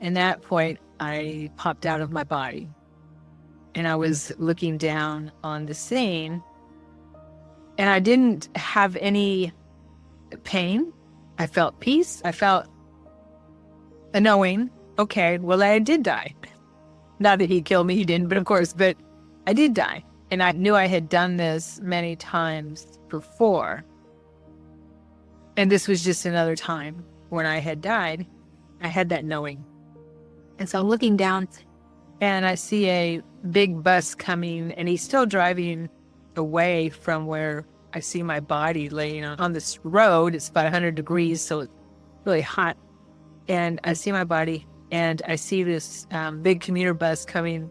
And that point, I popped out of my body. And I was looking down on the scene. And I didn't have any pain. I felt peace. I felt a knowing, okay, well, I did die. Not that he killed me, he didn't, but of course, but I did die. And I knew I had done this many times before. And this was just another time when I had died. I had that knowing. And so I'm looking down and I see a big bus coming, and he's still driving away from where I see my body laying on this road. It's about 100 degrees, so it's really hot. And I see my body, and I see this big commuter bus coming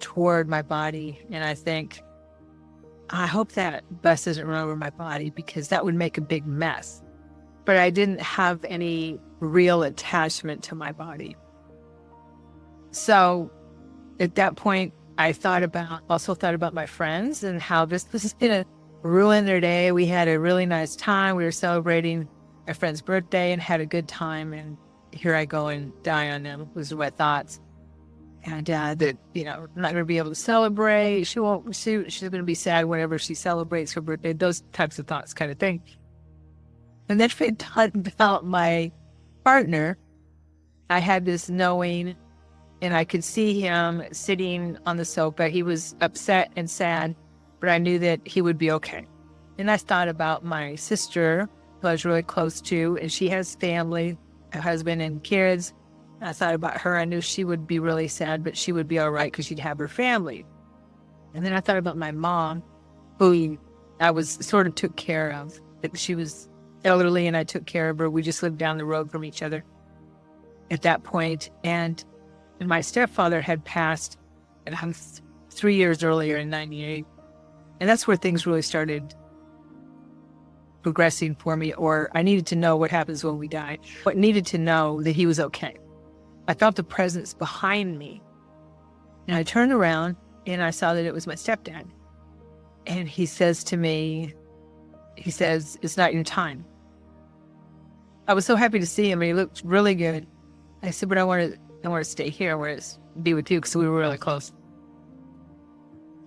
toward my body. And I think, I hope that bus doesn't run over my body, because that would make a big mess. But I didn't have any real attachment to my body. So at that point, I also thought about my friends and how this is going to ruin their day. We had a really nice time. We were celebrating my friend's birthday and had a good time. And here I go and die on them, was my thoughts. And that, I'm not going to be able to celebrate. She's going to be sad whenever she celebrates her birthday. Those types of thoughts kind of thing. And then I thought about my partner. I had this knowing, and I could see him sitting on the sofa. He was upset and sad, but I knew that he would be okay. And I thought about my sister, who I was really close to, and she has family, a husband and kids. I thought about her. I knew she would be really sad, but she would be all right because she'd have her family. And then I thought about my mom, who I sort of took care of. She was elderly, and I took care of her. We just lived down the road from each other at that point. And my stepfather had passed 3 years earlier in 98. And that's where things really started progressing for me, or I needed to know what happens when we die. I needed to know that he was okay. I felt the presence behind me. And I turned around and I saw that it was my stepdad. And he says to me, it's not your time. I was so happy to see him, and he looked really good. I said, but I want to stay here. I want to be with you, because we were really close.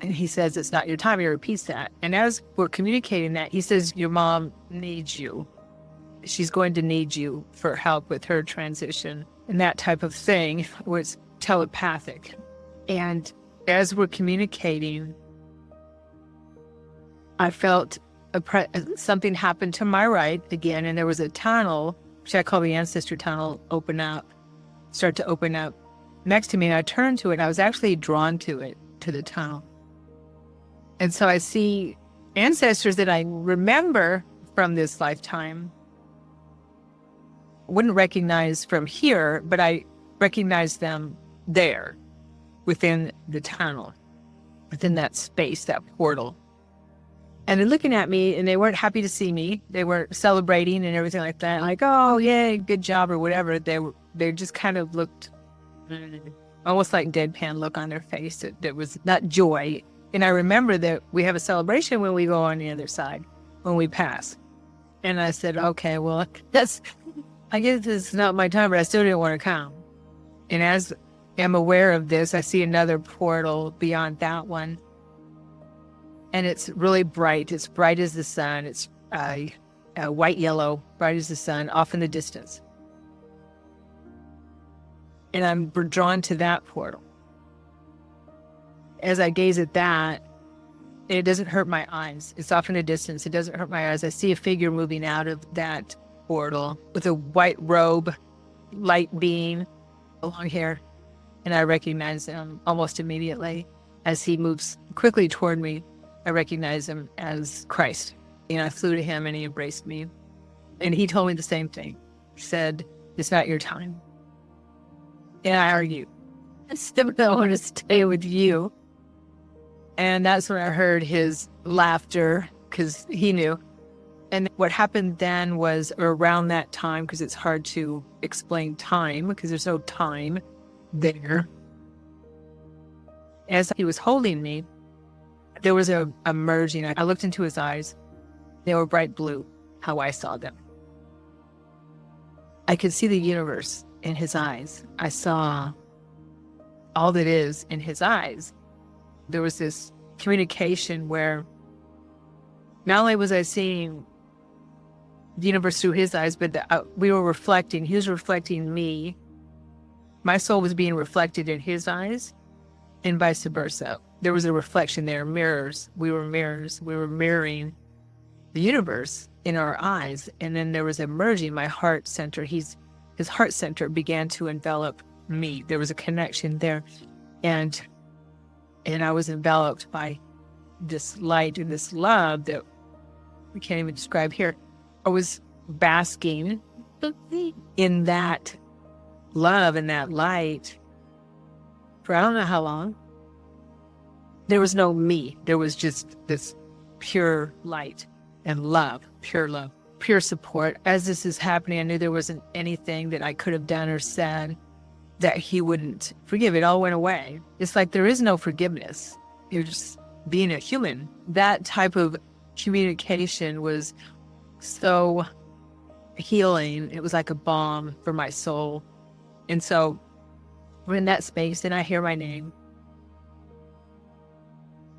And he says, it's not your time. He repeats that. And as we're communicating that, he says, your mom needs you. She's going to need you for help with her transition. And that type of thing was telepathic. And as we're communicating, I felt something happened to my right again, and there was a tunnel, which I call the ancestor tunnel, start to open up next to me. And I turned to it, and I was actually drawn to it, to the tunnel. And so I see ancestors that I remember from this lifetime. Wouldn't recognize from here, but I recognized them there within the tunnel, within that space, that portal. And they're looking at me, and they weren't happy to see me. They weren't celebrating and everything like that. Like, oh, yay, good job or whatever. They just kind of looked almost like deadpan look on their face. That was not joy. And I remember that we have a celebration when we go on the other side, when we pass. And I said, okay, well, I guess it's not my time, but I still didn't want to come. And as I'm aware of this, I see another portal beyond that one. And it's really bright. It's bright as the sun. It's white yellow, bright as the sun, off in the distance. And I'm drawn to that portal. As I gaze at that, it doesn't hurt my eyes. It's off in the distance. It doesn't hurt my eyes. I see a figure moving out of that portal with a white robe, light being, long hair. And I recognize him almost immediately. As he moves quickly toward me, I recognize him as Christ. And I flew to him, and he embraced me. And he told me the same thing. He said, it's not your time. And I argued, I still don't want to stay with you. And that's when I heard his laughter, because he knew. And what happened then was around that time, because it's hard to explain time, because there's no time there. As he was holding me, there was a merging. I looked into his eyes. They were bright blue, how I saw them. I could see the universe in his eyes. I saw all that is in his eyes. There was this communication where not only was I seeing the universe through his eyes, but we were reflecting, he was reflecting me. My soul was being reflected in his eyes and vice versa. There was a reflection there, mirrors. We were mirrors. We were mirroring the universe in our eyes. And then there was a merging, my heart center. His heart center began to envelop me. There was a connection there. And I was enveloped by this light and this love that we can't even describe here. I was basking in that love and that light for I don't know how long. There was no me. There was just this pure light and love, pure support. As this is happening, I knew there wasn't anything that I could have done or said that he wouldn't forgive. It all went away. It's like there is no forgiveness. You're just being a human. That type of communication was so healing. It was like a balm for my soul. And so we're in that space and I hear my name.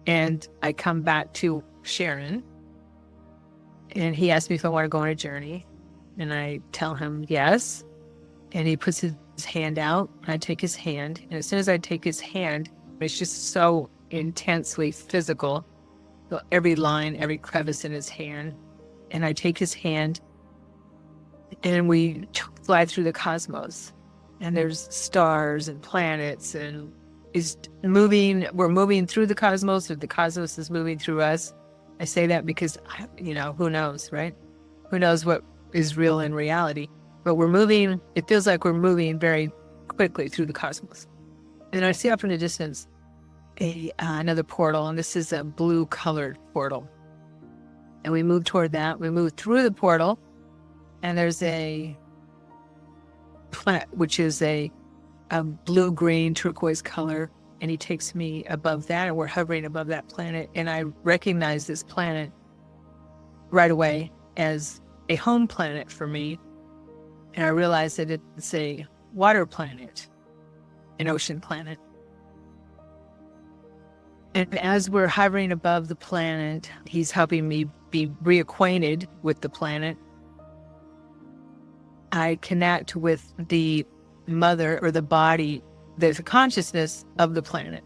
And I come back to Sharon. And he asked me if I want to go on a journey. And I tell him yes. And he puts his hand out. And I take his hand. And as soon as I take his hand, it's just so intensely physical. So every line, every crevice in his hand. And I take his hand. And we fly through the cosmos. And there's stars and planets. And we're moving through the cosmos, or the cosmos is moving through us. I say that because, who knows, right? Who knows what is real in reality? But we're moving, it feels like we're moving very quickly through the cosmos. And I see off in the distance another portal, and this is a blue-colored portal. And we move toward that. We move through the portal, and there's a planet, which is a blue-green turquoise color, and he takes me above that, and we're hovering above that planet. And I recognize this planet right away as a home planet for me. And I realize that it's a water planet, an ocean planet. And as we're hovering above the planet, he's helping me be reacquainted with the planet. I connect with the mother or the body, the consciousness of the planet.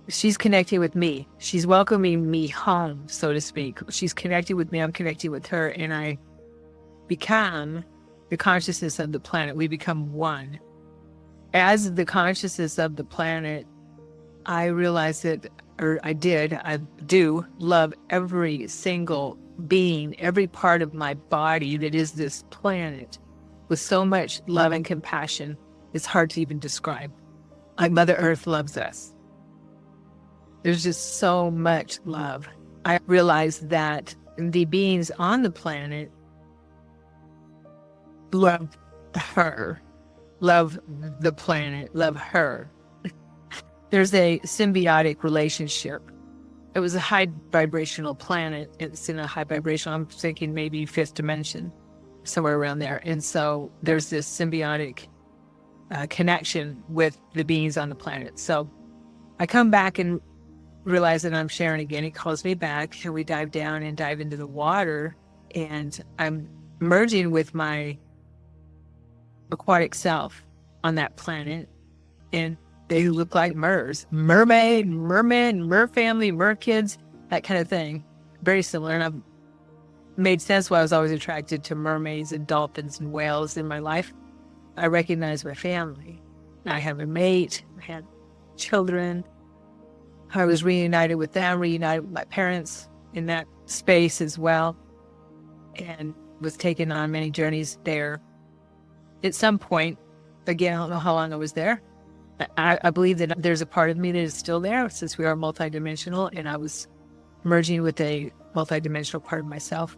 She's connecting with me. She's welcoming me home, so to speak. She's connecting with me. I'm connecting with her. And I become the consciousness of the planet. We become one. As the consciousness of the planet, I realize that, or I do love every single being, every part of my body that is this planet with so much love and compassion. It's hard to even describe. Like Mother Earth loves us. There's just so much love. I realize that the beings on the planet love her, love the planet, love her. There's a symbiotic relationship. It was a high vibrational planet. It's in a high vibration. I'm thinking maybe fifth dimension, somewhere around there. And so there's this symbiotic connection with the beings on the planet. So I come back and realize that I'm Sharon again. He calls me back, and we dive down and dive into the water. And I'm merging with my aquatic self on that planet. And they look like mers, mermaid, merman, mer family, mer kids, that kind of thing. Very similar. And I've made sense why I was always attracted to mermaids and dolphins and whales in my life. I recognize my family. I have a mate. I had children. I was reunited with them, reunited with my parents in that space as well, and was taken on many journeys there. At some point, again, I don't know how long I was there. I believe that there's a part of me that is still there, since we are multidimensional, and I was merging with a multidimensional part of myself.